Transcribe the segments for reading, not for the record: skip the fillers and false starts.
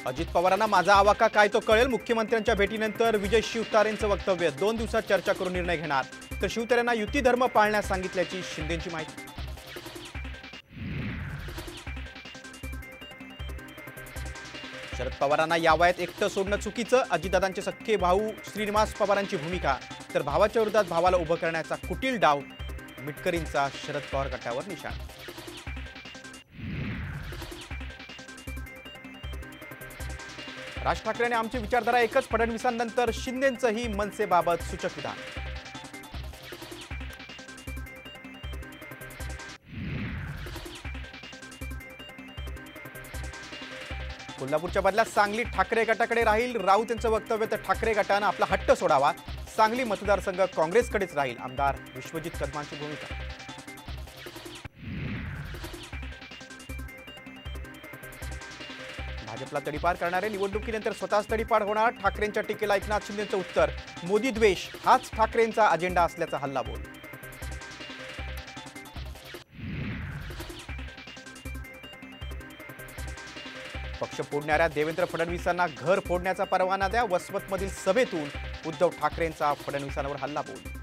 अजित पवारांना माझा आवाका काय तो कळेल. मुख्यमंत्र्यांच्या भेटीनंतर विजय शिवतारेंचं वक्तव्य. 2 दिवसात चर्चा करून निर्णय घेणार. तर शिवतारेंना युती धर्म पाळण्यास सांगितल्याची शिंदेंची माहिती. शरद पवारांना या वयात एकटं सोडणं चुकीचं. अजितदादांचे सख्खे भाऊ श्रीनिवास पवारांची भूमिका. तर भावाच्या विरोधात भावाला उभं करण्याचा कुटील डाव. मिटकरींचा शरद पवार गटावर निशाण. राज ठाकरे आणि आमची विचारधारा एकच. फडणवीसांनंतर शिंदेंचंही मनसेबाबत सूचक विधान. कोल्हापूरच्या बदल्यात सांगली ठाकरे गटाकडे राहील. राऊत यांचं वक्तव्य. तर ठाकरे गटानं आपला हट्ट सोडावा. सांगली मतदारसंघ काँग्रेसकडेच राहील. आमदार विश्वजित कदमांची भूमिका. भाजपला तडीपार करणारे निवडणुकीनंतर स्वतःच तडीपार होणार. ठाकरेंच्या टीकेला एकनाथ शिंदेंचं उत्तर. मोदी द्वेष हाच ठाकरेंचा अजेंडा असल्याचा हल्लाबोल. पक्ष फोडणाऱ्या देवेंद्र फडणवीसांना घर फोडण्याचा परवाना द्या. वसमतमधील सभेतून उद्धव ठाकरेंचा फडणवीसांवर हल्लाबोल.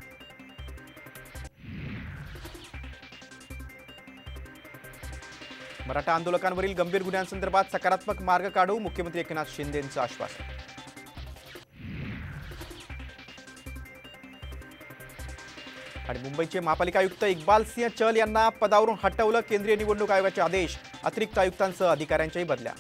मराठा आंदोलकांवरील गंभीर गुन्ह्यांसंदर्भात सकारात्मक मार्ग काढू. मुख्यमंत्री एकनाथ शिंदेंचं आश्वासन. आणि मुंबईचे महापालिका आयुक्त इक्बाल सिंह चहल यांना पदावरून हटवलं. केंद्रीय निवडणूक आयोगाचे आदेश. अतिरिक्त आयुक्तांसह अधिकाऱ्यांच्याही बदल्या.